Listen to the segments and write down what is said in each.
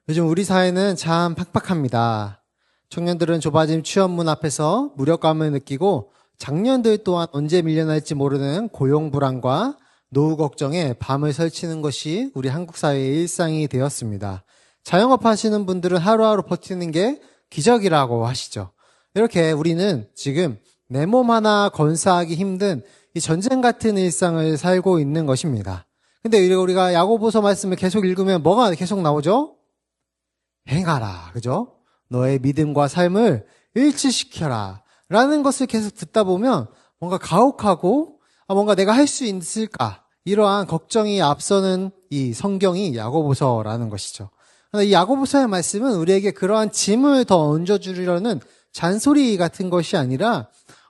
요즘 우리 사회는 참 팍팍합니다. 청년들은 좁아진 취업문 앞에서 무력감을 느끼고 장년들 또한 언제 밀려날지 모르는 고용 불안과 노후 걱정에 밤을 설치는 것이 우리 한국 사회의 일상이 되었습니다. 자영업 하시는 분들은 하루하루 버티는 게 기적이라고 하시죠. 이렇게 우리는 지금 내 몸 하나 건사하기 힘든 이 전쟁 같은 일상을 살고 있는 것입니다. 근데 우리가 야고보서 말씀을 계속 읽으면 뭐가 계속 나오죠? 행하라, 그죠? 너의 믿음과 삶을 일치시켜라 라는 것을 계속 듣다 보면 뭔가 가혹하고 뭔가 내가 할 수 있을까, 이러한 걱정이 앞서는 이 성경이 야고보서라는 것이죠. 그런데 이 야고보서의 말씀은 우리에게 그러한 짐을 더 얹어주려는 잔소리 같은 것이 아니라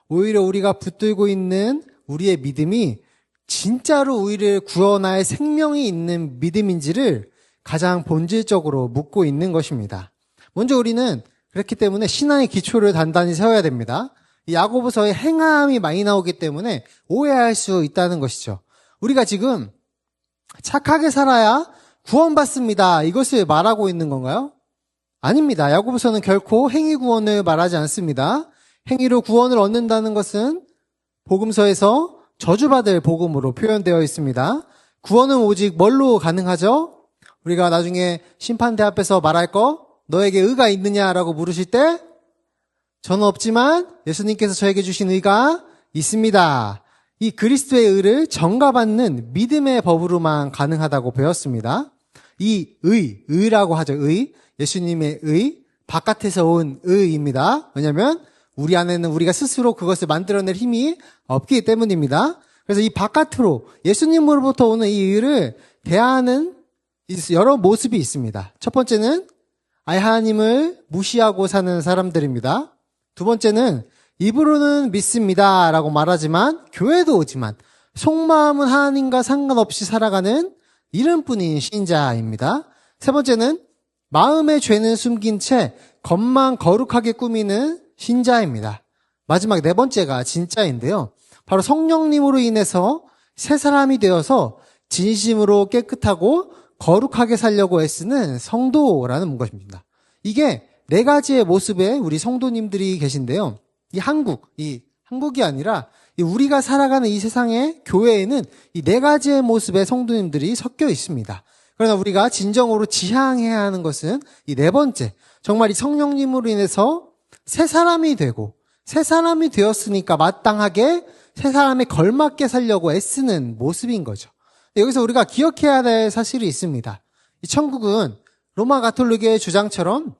오히려 우리가 붙들고 있는 우리의 믿음이 진짜로 우리를 구원할 생명이 있는 믿음인지를 가장 본질적으로 묻고 있는 것입니다. 먼저 우리는 그렇기 때문에 신앙의 기초를 단단히 세워야 됩니다. 이 야고보서에 행함이 많이 나오기 때문에 오해할 수 있다는 것이죠. 우리가 지금 착하게 살아야 구원받습니다, 이것을 말하고 있는 건가요? 아닙니다. 야고보서는 결코 행위 구원을 말하지 않습니다. 행위로 구원을 얻는다는 것은 복음서에서 저주받을 복음으로 표현되어 있습니다. 구원은 오직 뭘로 가능하죠? 우리가 나중에 심판대 앞에서 말할 거, 너에게 의가 있느냐라고 물으실 때 저는 없지만 예수님께서 저에게 주신 의가 있습니다. 이 그리스도의 의를 전가받는 믿음의 법으로만 가능하다고 배웠습니다. 이 의라고 하죠. 예수님의 의, 바깥에서 온 의입니다. 왜냐하면 우리 안에는 우리가 스스로 그것을 만들어낼 힘이 없기 때문입니다. 그래서 이 바깥으로 예수님으로부터 오는 이 의를 대하는 여러 모습이 있습니다. 첫 번째는 하나님을 무시하고 사는 사람들입니다. 두 번째는 입으로는 믿습니다 라고 말하지만 교회도 오지만 속마음은 하나님과 상관없이 살아가는 이름뿐인 신자입니다. 세 번째는 마음의 죄는 숨긴 채 겉만 거룩하게 꾸미는 신자입니다. 마지막 네 번째가 진짜인데요. 바로 성령님으로 인해서 새 사람이 되어서 진심으로 깨끗하고 거룩하게 살려고 애쓰는 성도라는 것입니다. 이게 네 가지의 모습의 우리 성도님들이 계신데요. 한국이 아니라 우리가 살아가는 이 세상의 교회에는 이 네 가지의 모습의 성도님들이 섞여 있습니다. 그러나 우리가 진정으로 지향해야 하는 것은 이 네 번째, 정말 이 성령님으로 인해서 새 사람이 되고, 새 사람이 되었으니까 마땅하게 새 사람에 걸맞게 살려고 애쓰는 모습인 거죠. 여기서 우리가 기억해야 될 사실이 있습니다. 이 천국은 로마 가톨릭의 주장처럼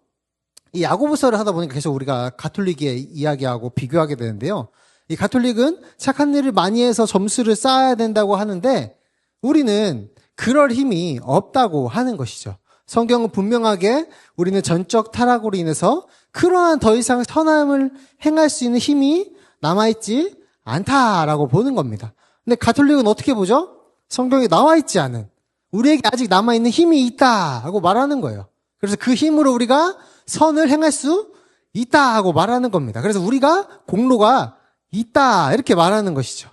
이 야고보서를 하다 보니까 계속 우리가 가톨릭의 이야기하고 비교하게 되는데요. 이 가톨릭은 착한 일을 많이 해서 점수를 쌓아야 된다고 하는데 우리는 그럴 힘이 없다고 하는 것이죠. 성경은 분명하게 우리는 전적 타락으로 인해서 그러한 더 이상 선함을 행할 수 있는 힘이 남아있지 않다라고 보는 겁니다. 근데 가톨릭은 어떻게 보죠? 성경에 나와 있지 않은, 우리에게 아직 남아있는 힘이 있다 하고 말하는 거예요. 그래서 그 힘으로 우리가 선을 행할 수 있다 하고 말하는 겁니다. 그래서 우리가 공로가 있다 이렇게 말하는 것이죠.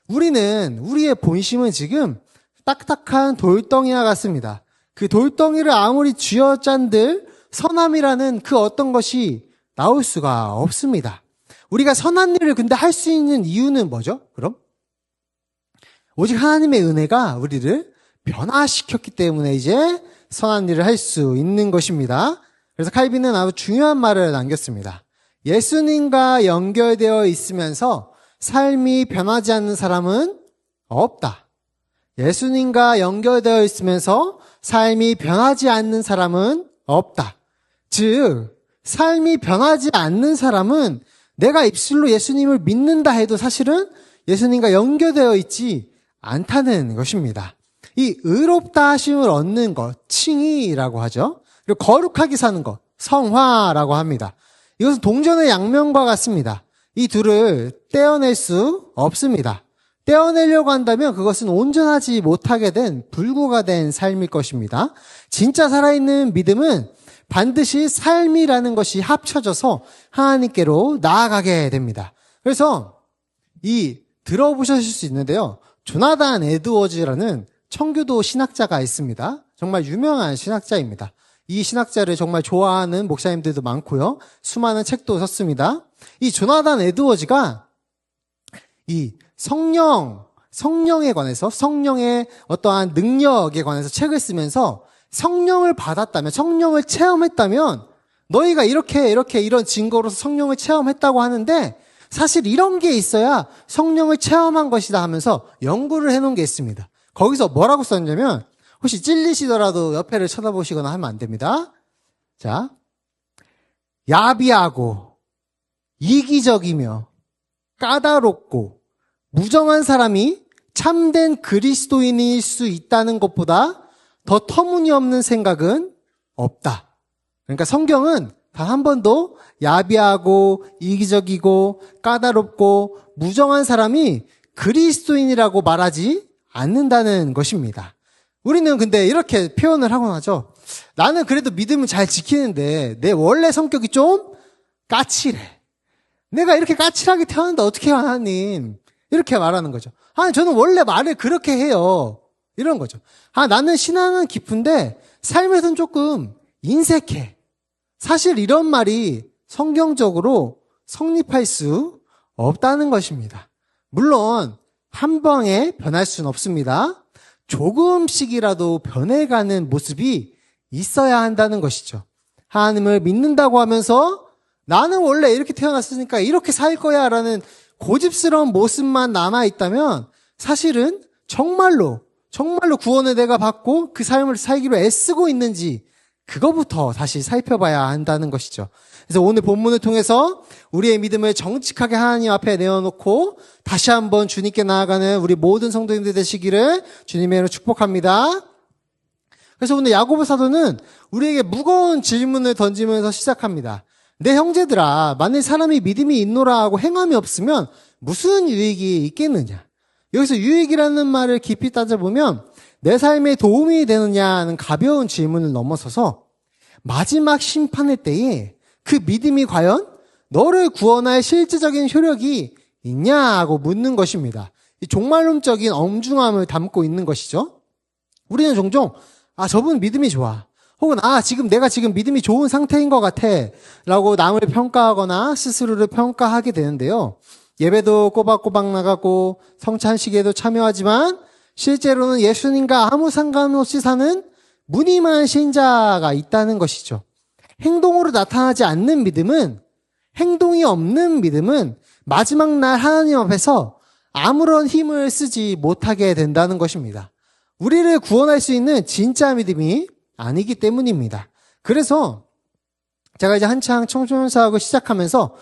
우리의 본심은 지금 딱딱한 돌덩이와 같습니다. 그 돌덩이를 아무리 쥐어짠들 선함이라는 그 어떤 것이 나올 수가 없습니다. 우리가 선한 일을 근데 할 수 있는 이유는 뭐죠? 그럼? 오직 하나님의 은혜가 우리를 변화시켰기 때문에 이제 선한 일을 할 수 있는 것입니다. 그래서 칼빈은 아주 중요한 말을 남겼습니다. 예수님과 연결되어 있으면서 삶이 변하지 않는 사람은 없다. 예수님과 연결되어 있으면서 삶이 변하지 않는 사람은 없다. 즉, 삶이 변하지 않는 사람은 내가 입술로 예수님을 믿는다 해도 사실은 예수님과 연결되어 있지 않다는 것입니다. 이 의롭다 하심을 얻는 것, 칭의라고 하죠. 그리고 거룩하게 사는 것, 성화라고 합니다. 이것은 동전의 양면과 같습니다. 이 둘을 떼어낼 수 없습니다. 떼어내려고 한다면 그것은 온전하지 못하게 된 불구가 된 삶일 것입니다. 진짜 살아있는 믿음은 반드시 삶이라는 것이 합쳐져서 하나님께로 나아가게 됩니다. 그래서 들어보셨을 수 있는데요. 조나단 에드워즈라는 청교도 신학자가 있습니다. 정말 유명한 신학자입니다. 이 신학자를 정말 좋아하는 목사님들도 많고요. 수많은 책도 썼습니다. 이 조나단 에드워즈가 이 성령에 관해서, 성령의 어떠한 능력에 관해서 책을 쓰면서 성령을 받았다면, 성령을 체험했다면 너희가 이런 증거로서 성령을 체험했다고 하는데 사실 이런 게 있어야 성령을 체험한 것이다 하면서 연구를 해놓은 게 있습니다. 거기서 뭐라고 썼냐면, 혹시 찔리시더라도 옆에를 쳐다보시거나 하면 안 됩니다. 자, 야비하고 이기적이며 까다롭고 무정한 사람이 참된 그리스도인일 수 있다는 것보다 더 터무니없는 생각은 없다. 그러니까 성경은 단 한 번도 야비하고 이기적이고 까다롭고 무정한 사람이 그리스도인이라고 말하지 않는다는 것입니다. 우리는 근데 이렇게 표현을 하곤 하죠. 나는 그래도 믿음을 잘 지키는데 내 원래 성격이 좀 까칠해. 내가 이렇게 까칠하게 태어났는데 어떻게 해요, 하나님? 이렇게 말하는 거죠. 저는 원래 말을 그렇게 해요. 이런 거죠. 나는 신앙은 깊은데 삶에서는 조금 인색해. 사실 이런 말이 성경적으로 성립할 수 없다는 것입니다. 물론 한 방에 변할 수는 없습니다. 조금씩이라도 변해가는 모습이 있어야 한다는 것이죠. 하나님을 믿는다고 하면서 나는 원래 이렇게 태어났으니까 이렇게 살 거야 라는 고집스러운 모습만 남아있다면 사실은 정말로 구원을 내가 받고 그 삶을 살기로 애쓰고 있는지 그거부터 다시 살펴봐야 한다는 것이죠. 그래서 오늘 본문을 통해서 우리의 믿음을 정직하게 하나님 앞에 내어놓고 다시 한번 주님께 나아가는 우리 모든 성도님들 되시기를 주님의 이름으로 축복합니다. 그래서 오늘 야고보 사도는 우리에게 무거운 질문을 던지면서 시작합니다. 내 형제들아, 만일 사람이 믿음이 있노라 하고 행함이 없으면 무슨 유익이 있겠느냐? 여기서 유익이라는 말을 깊이 따져보면 내 삶에 도움이 되느냐는 가벼운 질문을 넘어서서 마지막 심판의 때에 그 믿음이 과연 너를 구원할 실질적인 효력이 있냐고 묻는 것입니다. 이 종말론적인 엄중함을 담고 있는 것이죠. 우리는 종종 저분 믿음이 좋아. 혹은 내가 지금 믿음이 좋은 상태인 것 같아 라고 남을 평가하거나 스스로를 평가하게 되는데요. 예배도 꼬박꼬박 나가고 성찬식에도 참여하지만 실제로는 예수님과 아무 상관없이 사는 무늬만 신자가 있다는 것이죠. 행동으로 나타나지 않는 믿음은, 행동이 없는 믿음은 마지막 날 하나님 앞에서 아무런 힘을 쓰지 못하게 된다는 것입니다. 우리를 구원할 수 있는 진짜 믿음이 아니기 때문입니다. 그래서 제가 이제 한창 청소년 사역을 시작하면서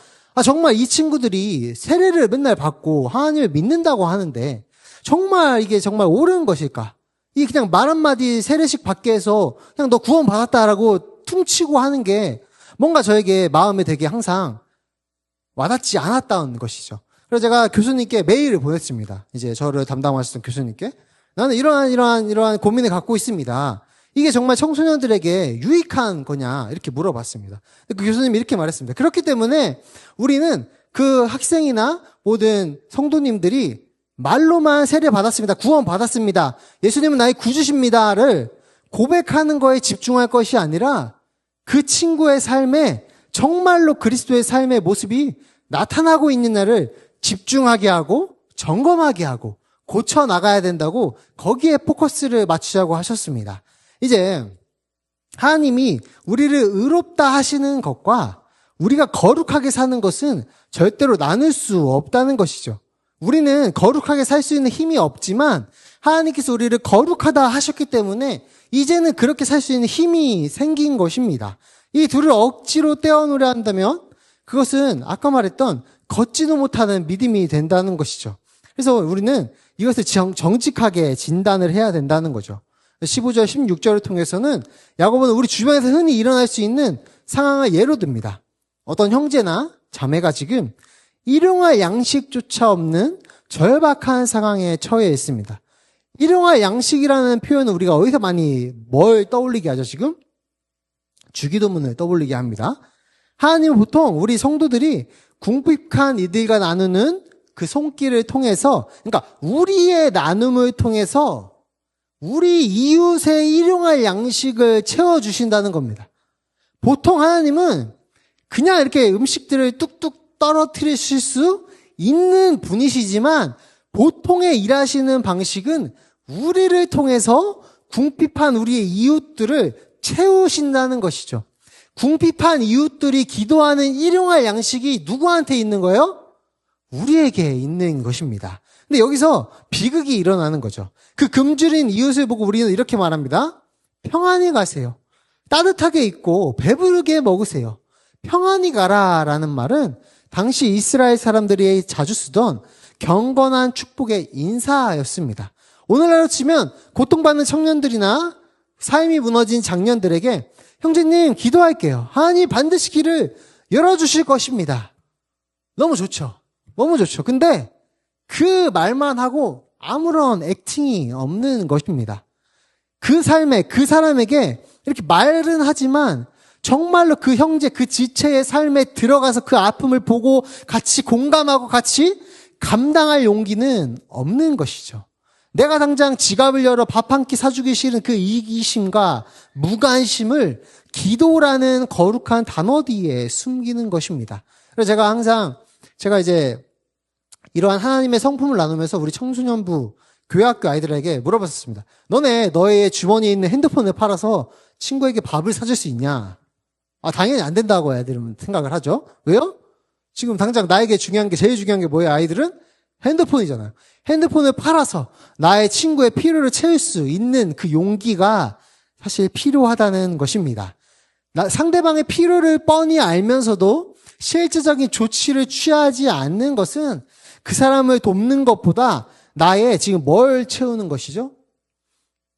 정말 이 친구들이 세례를 맨날 받고 하나님을 믿는다고 하는데 정말 이게 정말 옳은 것일까? 이 그냥 말 한마디 세례식 받게 해서 그냥 너 구원 받았다라고 퉁치고 하는 게 뭔가 저에게 마음에 되게 항상 와닿지 않았다는 것이죠. 그래서 제가 교수님께 메일을 보냈습니다. 이제 저를 담당하셨던 교수님께 나는 이러한 고민을 갖고 있습니다. 이게 정말 청소년들에게 유익한 거냐 이렇게 물어봤습니다. 그 교수님이 이렇게 말했습니다. 그렇기 때문에 우리는 그 학생이나 모든 성도님들이 말로만 세례 받았습니다. 구원 받았습니다. 예수님은 나의 구주십니다를 고백하는 거에 집중할 것이 아니라 그 친구의 삶에 정말로 그리스도의 삶의 모습이 나타나고 있느냐를 집중하게 하고 점검하게 하고 고쳐 나가야 된다고 거기에 포커스를 맞추자고 하셨습니다. 이제 하나님이 우리를 의롭다 하시는 것과 우리가 거룩하게 사는 것은 절대로 나눌 수 없다는 것이죠. 우리는 거룩하게 살 수 있는 힘이 없지만 하나님께서 우리를 거룩하다 하셨기 때문에 이제는 그렇게 살 수 있는 힘이 생긴 것입니다. 이 둘을 억지로 떼어놓으려 한다면 그것은 아까 말했던 걷지도 못하는 믿음이 된다는 것이죠. 그래서 우리는 이것을 정직하게 진단을 해야 된다는 거죠. 15절, 16절을 통해서는 야고보는 우리 주변에서 흔히 일어날 수 있는 상황을 예로 듭니다. 어떤 형제나 자매가 지금 일용할 양식조차 없는 절박한 상황에 처해 있습니다. 일용할 양식이라는 표현은 우리가 어디서 많이 뭘 떠올리게 하죠, 지금? 주기도문을 떠올리게 합니다. 하나님은 보통 우리 성도들이 궁핍한 이들과 나누는 그 손길을 통해서, 그러니까 우리의 나눔을 통해서 우리 이웃의 일용할 양식을 채워주신다는 겁니다. 보통 하나님은 그냥 이렇게 음식들을 뚝뚝 떨어뜨리실 수 있는 분이시지만 보통의 일하시는 방식은 우리를 통해서 궁핍한 우리의 이웃들을 채우신다는 것이죠. 궁핍한 이웃들이 기도하는 일용할 양식이 누구한테 있는 거예요? 우리에게 있는 것입니다. 근데 여기서 비극이 일어나는 거죠. 그 굶주린 이웃을 보고 우리는 이렇게 말합니다. 평안히 가세요. 따뜻하게 입고 배부르게 먹으세요. 평안히 가라라는 말은 당시 이스라엘 사람들이 자주 쓰던 경건한 축복의 인사였습니다. 오늘날로 치면 고통받는 청년들이나 삶이 무너진 장년들에게 형제님 기도할게요. 하나님 반드시 길을 열어주실 것입니다. 너무 좋죠. 너무 좋죠. 근데 그 말만 하고 아무런 액팅이 없는 것입니다. 그 삶에, 그 사람에게 이렇게 말은 하지만 정말로 그 형제, 그 지체의 삶에 들어가서 그 아픔을 보고 같이 공감하고 같이 감당할 용기는 없는 것이죠. 내가 당장 지갑을 열어 밥 한 끼 사주기 싫은 그 이기심과 무관심을 기도라는 거룩한 단어 뒤에 숨기는 것입니다. 그래서 제가 이제 이러한 하나님의 성품을 나누면서 우리 청소년부 교회학교 아이들에게 물어봤었습니다. 너의 주머니에 있는 핸드폰을 팔아서 친구에게 밥을 사줄 수 있냐? 당연히 안 된다고 애들은 생각을 하죠. 왜요? 지금 당장 나에게 제일 중요한 게 뭐예요? 아이들은 핸드폰이잖아요. 핸드폰을 팔아서 나의 친구의 필요를 채울 수 있는 그 용기가 사실 필요하다는 것입니다. 상대방의 필요를 뻔히 알면서도 실질적인 조치를 취하지 않는 것은 그 사람을 돕는 것보다 나의 지금 뭘 채우는 것이죠?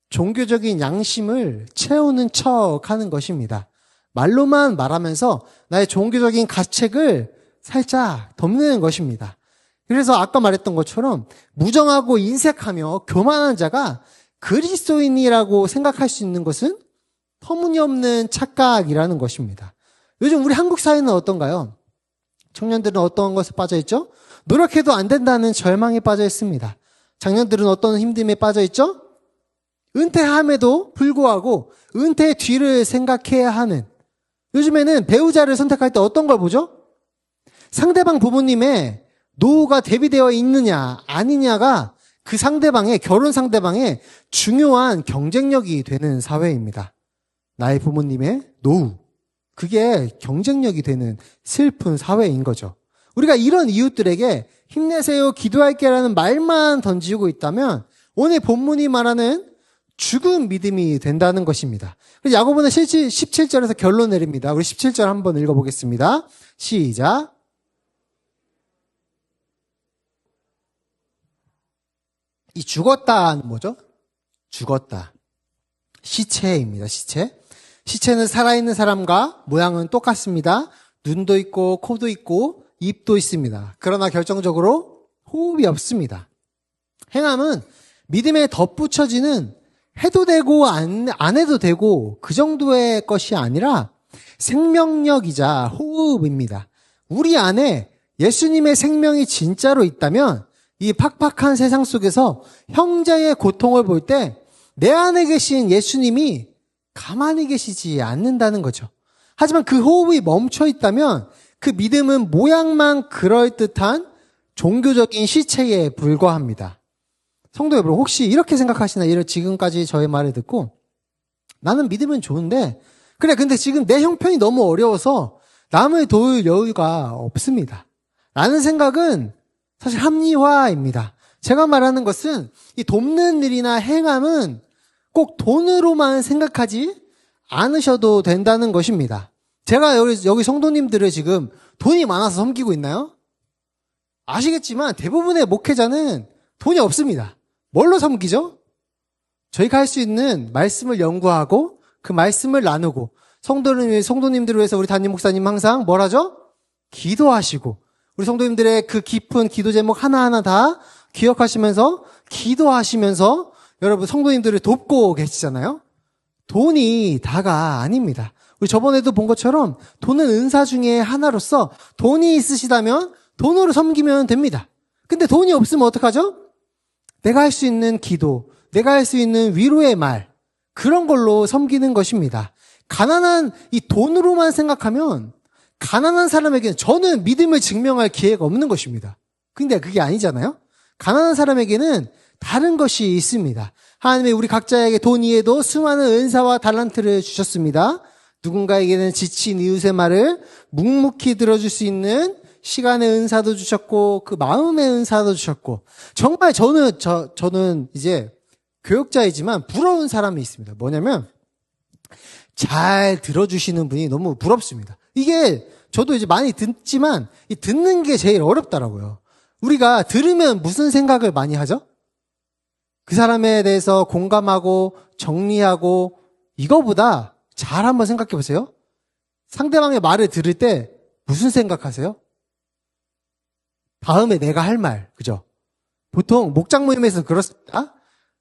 종교적인 양심을 채우는 척 하는 것입니다. 말로만 말하면서 나의 종교적인 가책을 살짝 덮는 것입니다. 그래서 아까 말했던 것처럼 무정하고 인색하며 교만한 자가 그리스도인이라고 생각할 수 있는 것은 터무니없는 착각이라는 것입니다. 요즘 우리 한국 사회는 어떤가요? 청년들은 어떤 것에 빠져 있죠? 노력해도 안 된다는 절망에 빠져 있습니다. 장년들은 어떤 힘듦에 빠져 있죠? 은퇴함에도 불구하고 은퇴 뒤를 생각해야 하는, 요즘에는 배우자를 선택할 때 어떤 걸 보죠? 상대방 부모님의 노후가 대비되어 있느냐 아니냐가 그 결혼 상대방의 중요한 경쟁력이 되는 사회입니다. 나의 부모님의 노후, 그게 경쟁력이 되는 슬픈 사회인 거죠. 우리가 이런 이웃들에게 힘내세요, 기도할게라는 말만 던지고 있다면 오늘 본문이 말하는 죽은 믿음이 된다는 것입니다. 그래서 야고보는 17절에서 결론 내립니다. 우리 17절 한번 읽어보겠습니다. 시작. 이 죽었다는 뭐죠? 죽었다. 시체입니다. 시체는 살아있는 사람과 모양은 똑같습니다. 눈도 있고 코도 있고 입도 있습니다. 그러나 결정적으로 호흡이 없습니다. 행함은 믿음에 덧붙여지는 해도 되고 안 해도 되고 그 정도의 것이 아니라 생명력이자 호흡입니다. 우리 안에 예수님의 생명이 진짜로 있다면 이 팍팍한 세상 속에서 형제의 고통을 볼 때 내 안에 계신 예수님이 가만히 계시지 않는다는 거죠. 하지만 그 호흡이 멈춰 있다면 그 믿음은 모양만 그럴듯한 종교적인 시체에 불과합니다. 성도 여러분, 혹시 이렇게 생각하시나요? 지금까지 저의 말을 듣고 나는 믿음은 좋은데 근데 지금 내 형편이 너무 어려워서 남을 도울 여유가 없습니다 라는 생각은 사실 합리화입니다. 제가 말하는 것은 이 돕는 일이나 행함은 꼭 돈으로만 생각하지 않으셔도 된다는 것입니다. 제가 여기 성도님들을 지금 돈이 많아서 섬기고 있나요? 아시겠지만 대부분의 목회자는 돈이 없습니다. 뭘로 섬기죠? 저희가 할 수 있는 말씀을 연구하고 그 말씀을 나누고 성도님들을 위해서 우리 담임 목사님 항상 뭘 하죠? 기도하시고 우리 성도님들의 그 깊은 기도 제목 하나하나 다 기억하시면서 기도하시면서 여러분 성도님들을 돕고 계시잖아요. 돈이 다가 아닙니다. 우리 저번에도 본 것처럼 돈은 은사 중에 하나로서 돈이 있으시다면 돈으로 섬기면 됩니다. 근데 돈이 없으면 어떡하죠? 내가 할 수 있는 기도, 내가 할 수 있는 위로의 말, 그런 걸로 섬기는 것입니다. 가난한 이 돈으로만 생각하면 가난한 사람에게는 저는 믿음을 증명할 기회가 없는 것입니다. 근데 그게 아니잖아요. 가난한 사람에게는 다른 것이 있습니다. 하나님이 우리 각자에게 돈 이외에도 수많은 은사와 달란트를 주셨습니다. 누군가에게는 지친 이웃의 말을 묵묵히 들어줄 수 있는 시간의 은사도 주셨고 그 마음의 은사도 주셨고 정말 저는 이제 교육자이지만 부러운 사람이 있습니다. 뭐냐면 잘 들어주시는 분이 너무 부럽습니다. 이게 저도 이제 많이 듣지만 이 듣는 게 제일 어렵더라고요. 우리가 들으면 무슨 생각을 많이 하죠? 그 사람에 대해서 공감하고 정리하고 이거보다 잘 한번 생각해 보세요. 상대방의 말을 들을 때 무슨 생각하세요? 다음에 내가 할 말, 그죠? 보통 목장 모임에서 그렇습니다.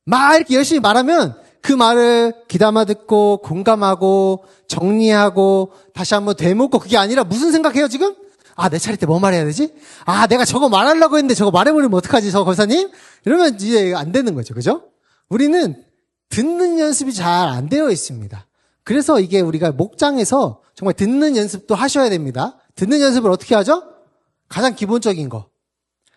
막 이렇게 열심히 말하면 그 말을 귀담아 듣고 공감하고 정리하고 다시 한번 되묻고 그게 아니라 무슨 생각해요 지금? 아, 내 차례 때 뭐 말해야 되지? 아, 내가 저거 말하려고 했는데 저거 말해버리면 어떡하지 저 권사님? 이러면 이제 안 되는 거죠. 그죠? 우리는 듣는 연습이 잘 안 되어 있습니다. 그래서 이게 우리가 목장에서 정말 듣는 연습도 하셔야 됩니다. 듣는 연습을 어떻게 하죠? 가장 기본적인 거.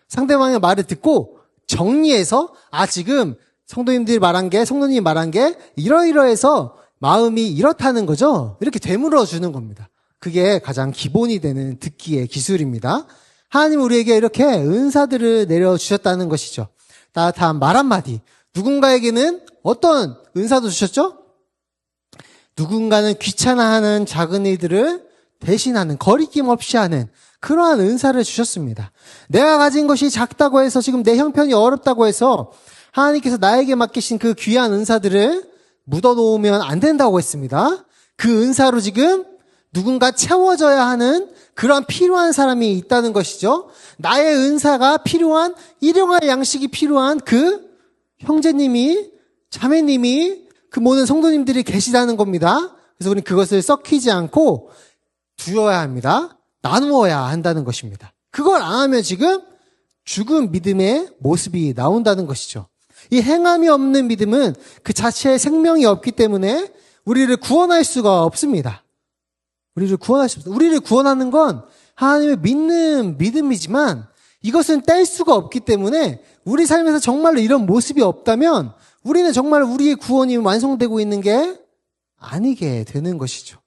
상대방의 말을 듣고 정리해서 지금 성도님들이 말한 게 성도님이 말한 게 이러이러해서 마음이 이렇다는 거죠. 이렇게 되물어 주는 겁니다. 그게 가장 기본이 되는 듣기의 기술입니다. 하나님 우리에게 이렇게 은사들을 내려주셨다는 것이죠. 따뜻한 말 한마디. 누군가에게는 어떤 은사도 주셨죠? 누군가는 귀찮아하는 작은 일들을 대신하는, 거리낌 없이 하는 그러한 은사를 주셨습니다. 내가 가진 것이 작다고 해서 지금 내 형편이 어렵다고 해서 하나님께서 나에게 맡기신 그 귀한 은사들을 묻어놓으면 안 된다고 했습니다. 그 은사로 지금 누군가 채워져야 하는 그런 필요한 사람이 있다는 것이죠. 나의 은사가 필요한, 일용할 양식이 필요한 그 형제님이, 자매님이, 그 모든 성도님들이 계시다는 겁니다. 그래서 우리는 그것을 썩히지 않고 두어야 합니다. 나누어야 한다는 것입니다. 그걸 안 하면 지금 죽은 믿음의 모습이 나온다는 것이죠. 이 행함이 없는 믿음은 그 자체에 생명이 없기 때문에 우리를 구원할 수가 없습니다. 우리를 구원하는 건 하나님을 믿는 믿음이지만 이것은 뗄 수가 없기 때문에 우리 삶에서 정말로 이런 모습이 없다면 우리는 정말 우리의 구원이 완성되고 있는 게 아니게 되는 것이죠.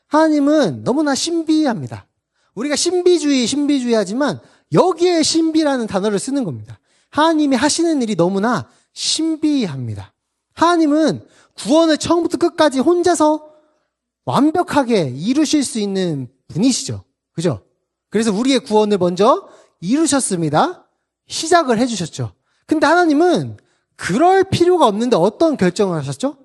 하나님은 너무나 신비합니다. 우리가 신비주의 하지만 여기에 신비라는 단어를 쓰는 겁니다. 하나님이 하시는 일이 너무나 신비합니다. 하나님은 구원을 처음부터 끝까지 혼자서 완벽하게 이루실 수 있는 분이시죠. 그죠? 그래서 우리의 구원을 먼저 이루셨습니다. 시작을 해주셨죠. 근데 하나님은 그럴 필요가 없는데 어떤 결정을 하셨죠?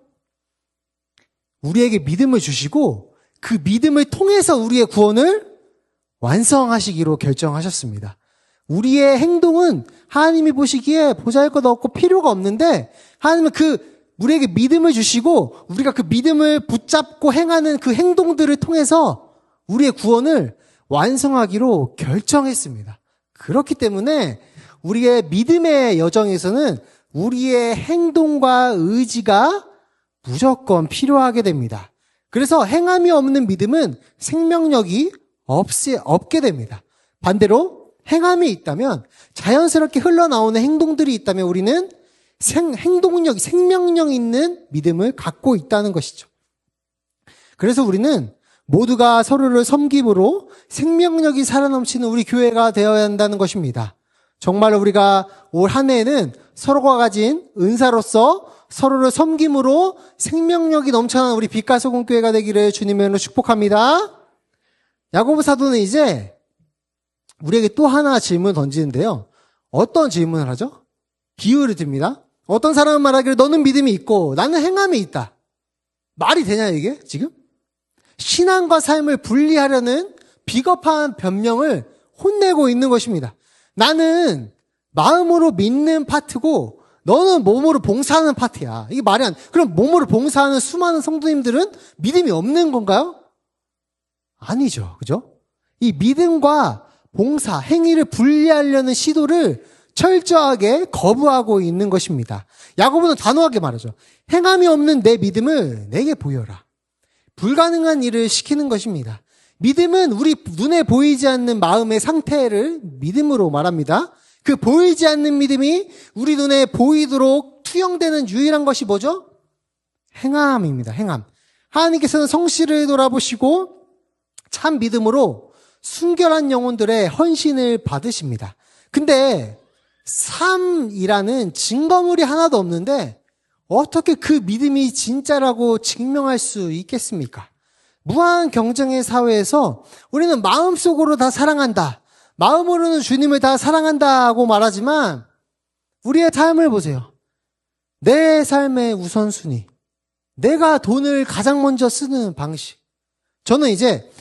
우리에게 믿음을 주시고 그 믿음을 통해서 우리의 구원을 완성하시기로 결정하셨습니다. 우리의 행동은 하나님이 보시기에 보잘것없고 필요가 없는데 하나님은 우리에게 믿음을 주시고 우리가 그 믿음을 붙잡고 행하는 그 행동들을 통해서 우리의 구원을 완성하기로 결정했습니다. 그렇기 때문에 우리의 믿음의 여정에서는 우리의 행동과 의지가 무조건 필요하게 됩니다. 그래서 행함이 없는 믿음은 생명력이 없게 됩니다. 반대로 행함이 있다면 자연스럽게 흘러나오는 행동들이 있다면 우리는 생명력 있는 믿음을 갖고 있다는 것이죠. 그래서 우리는 모두가 서로를 섬김으로 생명력이 살아넘치는 우리 교회가 되어야 한다는 것입니다. 정말 우리가 올 한 해에는 서로가 가진 은사로서 서로를 섬김으로 생명력이 넘쳐나는 우리 빛과 소금 교회가 되기를 주님의 이름으로 축복합니다. 야고보 사도는 이제 우리에게 또 하나 질문을 던지는데요. 어떤 질문을 하죠? 비유를 듭니다. 어떤 사람은 말하기를 너는 믿음이 있고 나는 행함이 있다. 말이 되냐 이게 지금? 신앙과 삶을 분리하려는 비겁한 변명을 혼내고 있는 것입니다. 나는 마음으로 믿는 파트고 너는 몸으로 봉사하는 파트야. 이게 말이 안 돼. 그럼 몸으로 봉사하는 수많은 성도님들은 믿음이 없는 건가요? 아니죠. 그죠? 이 믿음과 봉사, 행위를 분리하려는 시도를 철저하게 거부하고 있는 것입니다. 야고보는 단호하게 말하죠. 행함이 없는 내 믿음을 내게 보여라. 불가능한 일을 시키는 것입니다. 믿음은 우리 눈에 보이지 않는 마음의 상태를 믿음으로 말합니다. 그 보이지 않는 믿음이 우리 눈에 보이도록 투영되는 유일한 것이 뭐죠? 행함입니다. 행함. 하나님께서는 성실을 돌아보시고 참 믿음으로 순결한 영혼들의 헌신을 받으십니다. 근데 삶이라는 증거물이 하나도 없는데 어떻게 그 믿음이 진짜라고 증명할 수 있겠습니까? 무한 경쟁의 사회에서 우리는 마음속으로 다 사랑한다. 마음으로는 주님을 다 사랑한다고 말하지만 우리의 삶을 보세요. 내 삶의 우선순위. 내가 돈을 가장 먼저 쓰는 방식. 저는 이제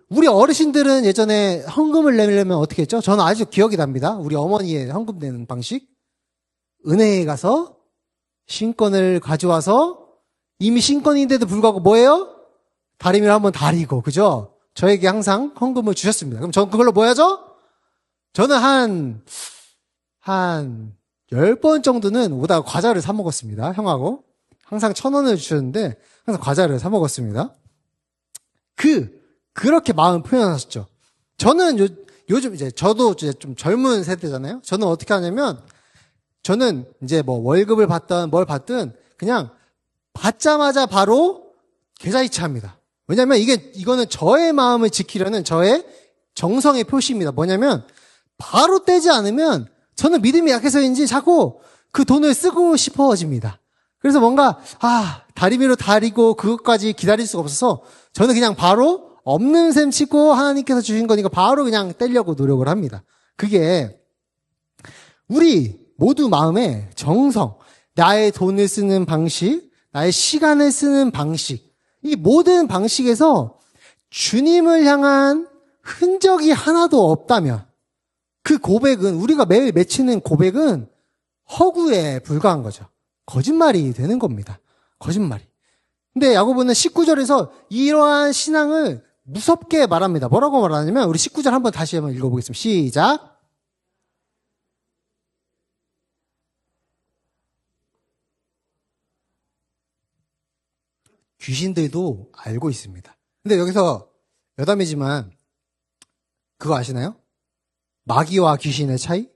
우리 어르신들은 예전에 헌금을 내려면 어떻게 했죠? 저는 아주 기억이 납니다. 우리 어머니의 헌금 내는 방식. 은행에 가서 신권을 가져와서 이미 신권인데도 불구하고 뭐예요? 다리미를 한번 다리고, 그죠? 저에게 항상 헌금을 주셨습니다. 그럼 전 그걸로 뭐 해야죠? 저는 한 10번 정도는 오다가 과자를 사 먹었습니다. 형하고. 항상 1,000원을 주셨는데, 항상 과자를 사 먹었습니다. 그렇게 마음 표현하셨죠. 저는 요즘 저도 좀 젊은 세대잖아요. 저는 어떻게 하냐면, 저는 이제 뭐 월급을 받든 뭘 받든 그냥 받자마자 바로 계좌이체합니다. 왜냐면 이거는 저의 마음을 지키려는 저의 정성의 표시입니다. 뭐냐면 바로 떼지 않으면 저는 믿음이 약해서인지 자꾸 그 돈을 쓰고 싶어집니다. 그래서 뭔가 다리미로 다리고 그것까지 기다릴 수가 없어서 저는 그냥 바로 없는 셈 치고 하나님께서 주신 거니까 바로 그냥 떼려고 노력을 합니다. 그게 우리 모두 마음의 정성, 나의 돈을 쓰는 방식, 나의 시간을 쓰는 방식, 이 모든 방식에서 주님을 향한 흔적이 하나도 없다면 그 고백은, 우리가 매일 맺히는 고백은 허구에 불과한 거죠. 거짓말이 되는 겁니다. 거짓말이. 근데 야고보는 19절에서 이러한 신앙을 무섭게 말합니다. 뭐라고 말하냐면 우리 19절 한번 다시 한번 읽어보겠습니다. 시작. 귀신들도 알고 있습니다. 근데 여기서 여담이지만 그거 아시나요? 마귀와 귀신의 차이?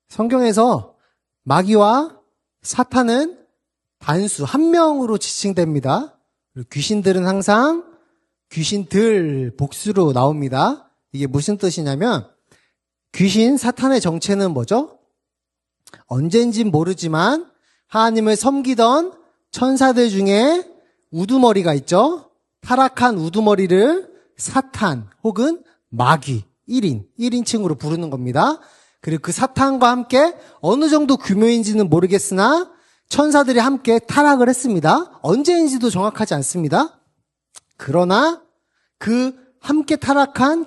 성경에서 마귀와 사탄은 단수, 한 명으로 지칭됩니다. 그리고 귀신들은 항상 귀신들 복수로 나옵니다. 이게 무슨 뜻이냐면 귀신, 사탄의 정체는 뭐죠? 언젠진 모르지만 하나님을 섬기던 천사들 중에 우두머리가 있죠? 타락한 우두머리를 사탄 혹은 마귀 1인칭으로 부르는 겁니다. 그리고 그 사탄과 함께 어느 정도 규모인지는 모르겠으나 천사들이 함께 타락을 했습니다. 언제인지도 정확하지 않습니다. 그러나 그 함께 타락한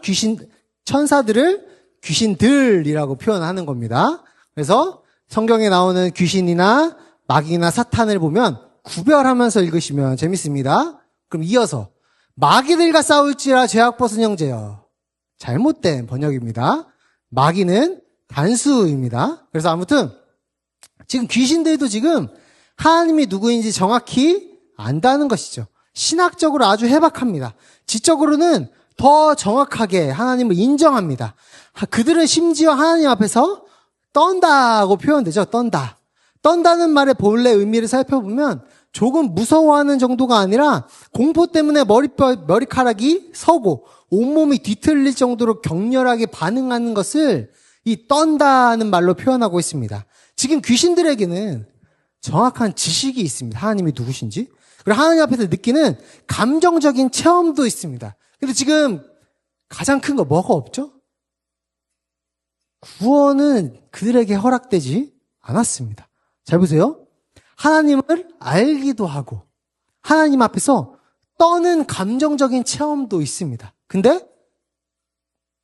천사들을 귀신들이라고 표현하는 겁니다. 그래서 성경에 나오는 귀신이나 마귀나 사탄을 보면 구별하면서 읽으시면 재밌습니다. 그럼 이어서 마귀들과 싸울지라 죄악 벗은 형제여. 잘못된 번역입니다. 마귀는 단수입니다. 그래서 아무튼 지금 귀신들도 지금 하나님이 누구인지 정확히 안다는 것이죠. 신학적으로 아주 해박합니다. 지적으로는 더 정확하게 하나님을 인정합니다. 그들은 심지어 하나님 앞에서 떤다고 표현되죠. 떤다는 말의 본래 의미를 살펴보면 조금 무서워하는 정도가 아니라 공포 때문에 머리카락이 서고 온몸이 뒤틀릴 정도로 격렬하게 반응하는 것을 이 떤다는 말로 표현하고 있습니다. 지금 귀신들에게는 정확한 지식이 있습니다. 하나님이 누구신지. 그리고 하나님 앞에서 느끼는 감정적인 체험도 있습니다. 근데 지금 가장 큰 거 뭐가 없죠? 구원은 그들에게 허락되지 않았습니다. 잘 보세요. 하나님을 알기도 하고 하나님 앞에서 떠는 감정적인 체험도 있습니다. 근데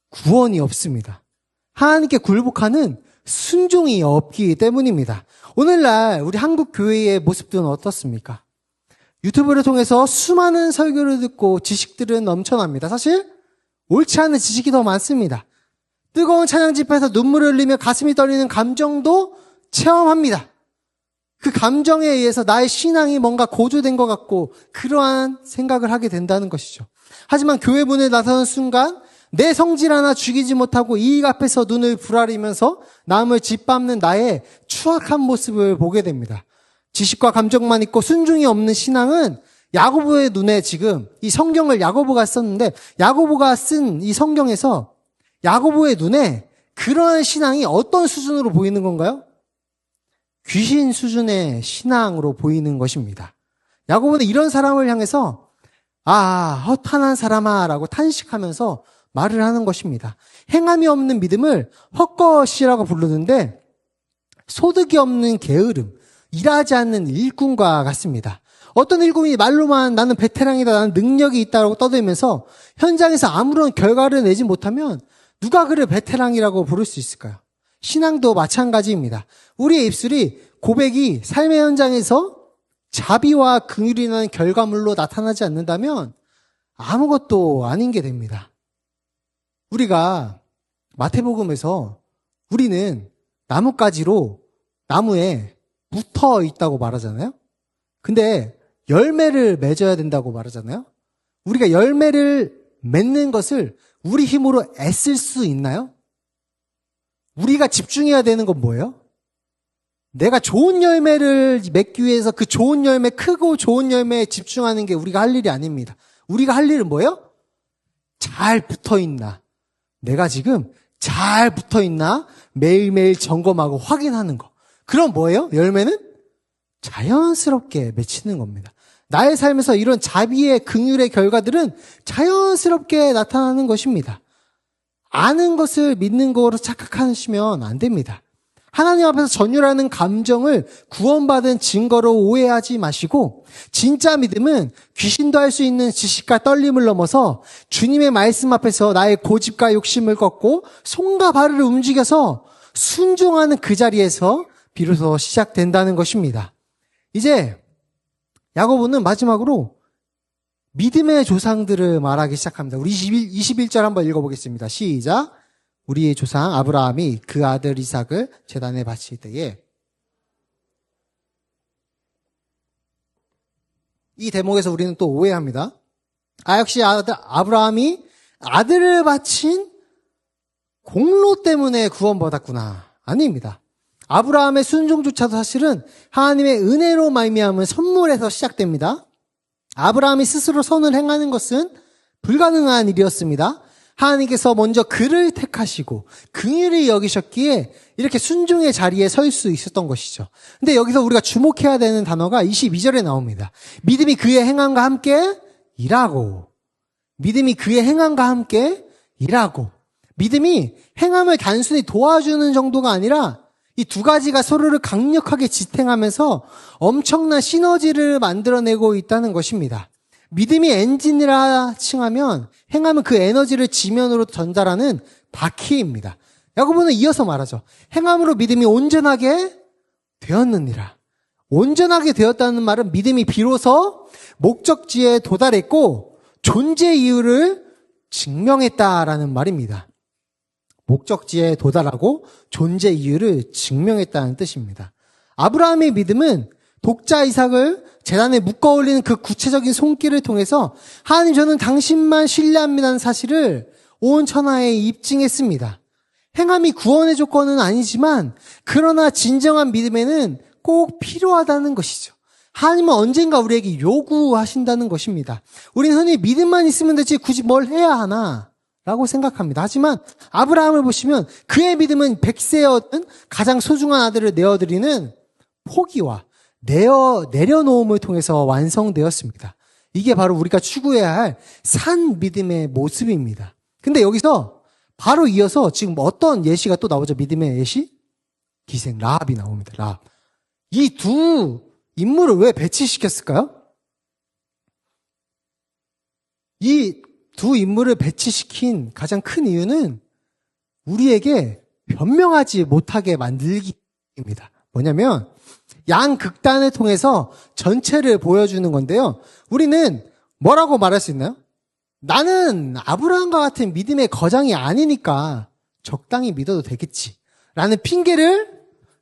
구원이 없습니다. 하나님께 굴복하는 순종이 없기 때문입니다. 오늘날 우리 한국 교회의 모습들은 어떻습니까? 유튜브를 통해서 수많은 설교를 듣고 지식들은 넘쳐납니다. 사실 옳지 않은 지식이 더 많습니다. 뜨거운 찬양 집회에서 눈물을 흘리며 가슴이 떨리는 감정도 체험합니다. 그 감정에 의해서 나의 신앙이 뭔가 고조된 것 같고 그러한 생각을 하게 된다는 것이죠. 하지만 교회 문에 나서는 순간 내 성질 하나 죽이지 못하고 이익 앞에서 눈을 부라리면서 남을 짓밟는 나의 추악한 모습을 보게 됩니다. 지식과 감정만 있고 순종이 없는 신앙은 야고보의 눈에 지금 이 성경을 야고보가 썼는데 야고보가 쓴 이 성경에서 야고보의 눈에 그러한 신앙이 어떤 수준으로 보이는 건가요? 귀신 수준의 신앙으로 보이는 것입니다. 야고보는 이런 사람을 향해서 헛한한 사람아 라고 탄식하면서 말을 하는 것입니다. 행함이 없는 믿음을 헛것이라고 부르는데 소득이 없는 게으름, 일하지 않는 일꾼과 같습니다. 어떤 일꾼이 말로만 나는 베테랑이다, 나는 능력이 있다고 떠들면서 현장에서 아무런 결과를 내지 못하면 누가 그를 베테랑이라고 부를 수 있을까요? 신앙도 마찬가지입니다. 우리의 입술이 고백이 삶의 현장에서 자비와 긍휼이라는 결과물로 나타나지 않는다면 아무것도 아닌 게 됩니다. 우리가 마태복음에서 우리는 나뭇가지로 나무에 붙어 있다고 말하잖아요. 근데 열매를 맺어야 된다고 말하잖아요. 우리가 열매를 맺는 것을 우리 힘으로 애쓸 수 있나요? 우리가 집중해야 되는 건 뭐예요? 내가 좋은 열매를 맺기 위해서 그 좋은 열매, 크고 좋은 열매에 집중하는 게 우리가 할 일이 아닙니다. 우리가 할 일은 뭐예요? 잘 붙어 있나? 내가 지금 잘 붙어 있나? 매일매일 점검하고 확인하는 거. 그럼 뭐예요? 열매는 자연스럽게 맺히는 겁니다. 나의 삶에서 이런 자비의 긍휼의 결과들은 자연스럽게 나타나는 것입니다. 아는 것을 믿는 거로 착각하시면 안 됩니다. 하나님 앞에서 전율하는 감정을 구원받은 증거로 오해하지 마시고 진짜 믿음은 귀신도 할 수 있는 지식과 떨림을 넘어서 주님의 말씀 앞에서 나의 고집과 욕심을 꺾고 손과 발을 움직여서 순종하는 그 자리에서 비로소 시작된다는 것입니다. 이제 야고보는 마지막으로 믿음의 조상들을 말하기 시작합니다. 우리 21절 한번 읽어보겠습니다. 시작. 우리의 조상 아브라함이 그 아들 이삭을 제단에 바칠 때에 이 대목에서 우리는 또 오해합니다. 역시 아브라함이 아들을 바친 공로 때문에 구원받았구나. 아닙니다. 아브라함의 순종조차도 사실은 하나님의 은혜로 말미암은 선물에서 시작됩니다. 아브라함이 스스로 선을 행하는 것은 불가능한 일이었습니다. 하나님께서 먼저 그를 택하시고 긍휼히 여기셨기에 이렇게 순종의 자리에 설 수 있었던 것이죠. 근데 여기서 우리가 주목해야 되는 단어가 22절에 나옵니다. 믿음이 그의 행함과 함께 일하고. 믿음이 그의 행함과 함께 일하고. 믿음이 행함을 단순히 도와주는 정도가 아니라 이 두 가지가 서로를 강력하게 지탱하면서 엄청난 시너지를 만들어내고 있다는 것입니다. 믿음이 엔진이라 칭하면 행함은 그 에너지를 지면으로 전달하는 바퀴입니다. 야고보는 이어서 말하죠. 행함으로 믿음이 온전하게 되었느니라. 온전하게 되었다는 말은 믿음이 비로소 목적지에 도달했고 존재 이유를 증명했다라는 말입니다. 목적지에 도달하고 존재 이유를 증명했다는 뜻입니다. 아브라함의 믿음은 독자 이삭을 제단에 묶어 올리는 그 구체적인 손길을 통해서 하나님 저는 당신만 신뢰합니다는 사실을 온 천하에 입증했습니다. 행함이 구원의 조건은 아니지만 그러나 진정한 믿음에는 꼭 필요하다는 것이죠. 하나님은 언젠가 우리에게 요구하신다는 것입니다. 우리는 흔히 믿음만 있으면 되지 굳이 뭘 해야 하나 라고 생각합니다. 하지만 아브라함을 보시면 그의 믿음은 100세에 얻은 가장 소중한 아들을 내어드리는 포기와 내려놓음을 통해서 완성되었습니다. 이게 바로 우리가 추구해야 할 산 믿음의 모습입니다. 근데 여기서 바로 이어서 지금 어떤 예시가 또 나오죠? 믿음의 예시? 기생 라합이 나옵니다. 라합. 이 두 인물을 왜 배치시켰을까요? 이 두 인물을 배치시킨 가장 큰 이유는 우리에게 변명하지 못하게 만들기입니다. 뭐냐면 양극단을 통해서 전체를 보여주는 건데요. 우리는 뭐라고 말할 수 있나요? 나는 아브라함과 같은 믿음의 거장이 아니니까 적당히 믿어도 되겠지 라는 핑계를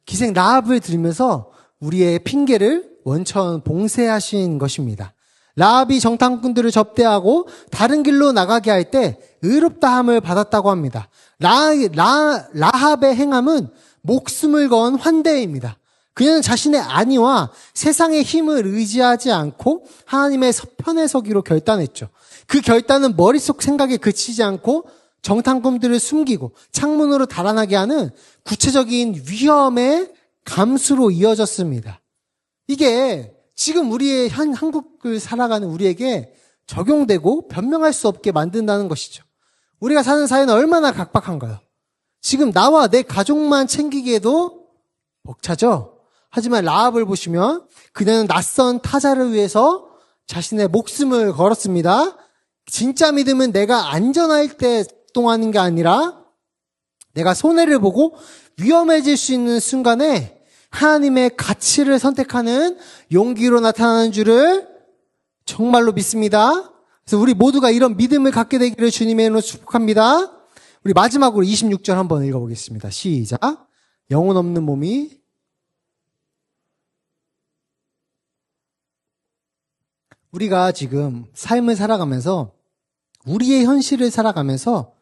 기생 라합을 들으면서 우리의 핑계를 원천 봉쇄하신 것입니다. 라합이 정탐꾼들을 접대하고 다른 길로 나가게 할 때 의롭다함을 받았다고 합니다. 라합의 행함은 목숨을 건 환대입니다. 그녀는 자신의 안위와 세상의 힘을 의지하지 않고 하나님의 편에 서기로 결단했죠. 그 결단은 머릿속 생각에 그치지 않고 정탐꾼들을 숨기고 창문으로 달아나게 하는 구체적인 위험의 감수로 이어졌습니다. 이게 지금 우리의 한국을 살아가는 우리에게 적용되고 변명할 수 없게 만든다는 것이죠. 우리가 사는 사회는 얼마나 각박한가요? 지금 나와 내 가족만 챙기기에도 벅차죠. 하지만 라합을 보시면 그녀는 낯선 타자를 위해서 자신의 목숨을 걸었습니다. 진짜 믿음은 내가 안전할 때 동하는 게 아니라 내가 손해를 보고 위험해질 수 있는 순간에 하나님의 가치를 선택하는 용기로 나타나는 줄을 정말로 믿습니다. 그래서 우리 모두가 이런 믿음을 갖게 되기를 주님의 이름으로 축복합니다. 우리 마지막으로 26절 한번 읽어보겠습니다. 시작. 영혼 없는 몸이 우리가 지금 삶을 살아가면서 우리의 현실을 살아가면서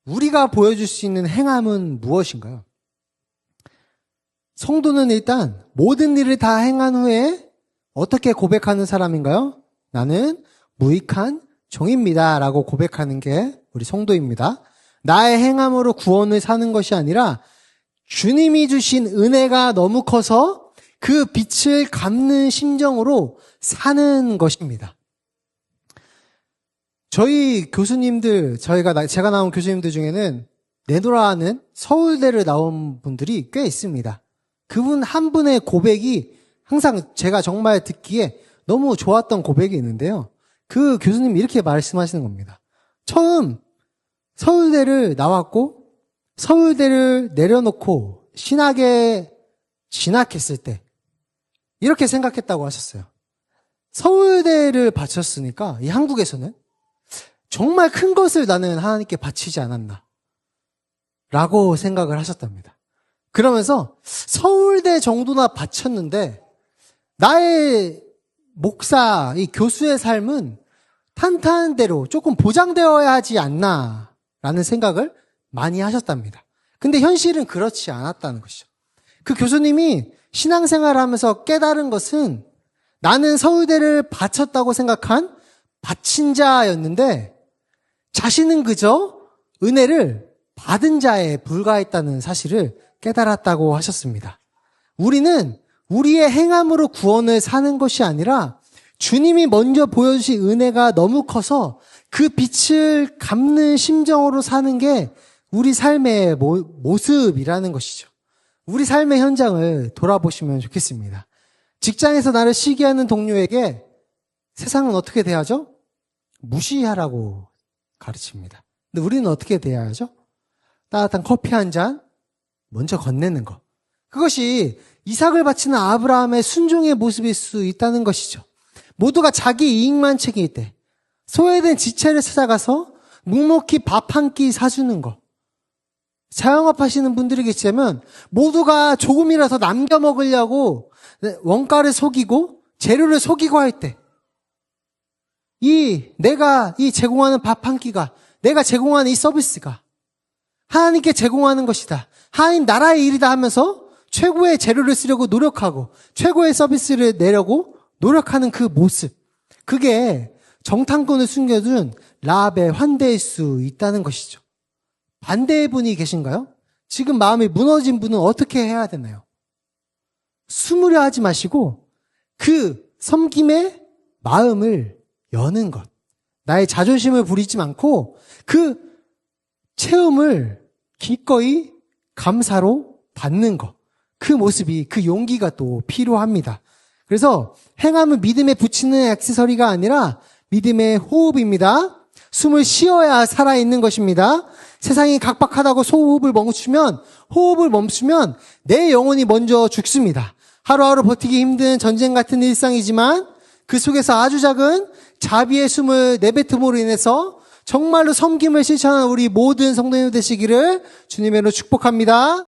우리가 보여줄 수 있는 행함은 무엇인가요? 성도는 일단 모든 일을 다 행한 후에 어떻게 고백하는 사람인가요? 나는 무익한 종입니다 라고 고백하는 게 우리 성도입니다. 나의 행함으로 구원을 사는 것이 아니라 주님이 주신 은혜가 너무 커서 그 빛을 갚는 심정으로 사는 것입니다. 저희 교수님들, 제가 나온 교수님들 중에는 내노라하는 서울대를 나온 분들이 꽤 있습니다. 그분 한 분의 고백이 항상 제가 정말 듣기에 너무 좋았던 고백이 있는데요. 그 교수님이 이렇게 말씀하시는 겁니다. 처음 서울대를 나왔고 서울대를 내려놓고 신학에 진학했을 때 이렇게 생각했다고 하셨어요. 서울대를 바쳤으니까 이 한국에서는 정말 큰 것을 나는 하나님께 바치지 않았나 라고 생각을 하셨답니다. 그러면서 서울대 정도나 바쳤는데 나의 목사, 이 교수의 삶은 탄탄한 대로 조금 보장되어야 하지 않나 라는 생각을 많이 하셨답니다. 근데 현실은 그렇지 않았다는 것이죠. 그 교수님이 신앙생활을 하면서 깨달은 것은 나는 서울대를 바쳤다고 생각한 바친 자였는데 자신은 그저 은혜를 받은 자에 불과했다는 사실을 깨달았다고 하셨습니다. 우리는 우리의 행함으로 구원을 사는 것이 아니라 주님이 먼저 보여주신 은혜가 너무 커서 그 빛을 갚는 심정으로 사는 게 우리 삶의 모습이라는 것이죠. 우리 삶의 현장을 돌아보시면 좋겠습니다. 직장에서 나를 시기하는 동료에게 세상은 어떻게 대하죠? 무시하라고 가르칩니다. 근데 우리는 어떻게 대해야죠? 따뜻한 커피 한 잔 먼저 건네는 것. 그것이 이삭을 바치는 아브라함의 순종의 모습일 수 있다는 것이죠. 모두가 자기 이익만 챙길 때 소외된 지체를 찾아가서 묵묵히 밥 한 끼 사주는 것. 자영업 하시는 분들이 계시다면 모두가 조금이라도 남겨 먹으려고 원가를 속이고 재료를 속이고 할 때 내가 제공하는 밥 한 끼가, 내가 제공하는 이 서비스가 하나님께 제공하는 것이다. 하나님 나라의 일이다 하면서 최고의 재료를 쓰려고 노력하고 최고의 서비스를 내려고 노력하는 그 모습. 그게 정탐꾼을 숨겨둔 라합의 환대일 수 있다는 것이죠. 반대의 분이 계신가요? 지금 마음이 무너진 분은 어떻게 해야 되나요? 숨으려 하지 마시고 그 섬김의 마음을 여는 것. 나의 자존심을 부리지 않고 그 체험을 기꺼이 감사로 받는 것. 그 모습이, 그 용기가 또 필요합니다. 그래서 행함은 믿음에 붙이는 액세서리가 아니라 믿음의 호흡입니다. 숨을 쉬어야 살아있는 것입니다. 세상이 각박하다고 호흡을 멈추면 내 영혼이 먼저 죽습니다. 하루하루 버티기 힘든 전쟁 같은 일상이지만 그 속에서 아주 작은 자비의 숨을 내뱉음으로 인해서 정말로 섬김을 실천하는 우리 모든 성도님 되시기를 주님의 이름으로 축복합니다.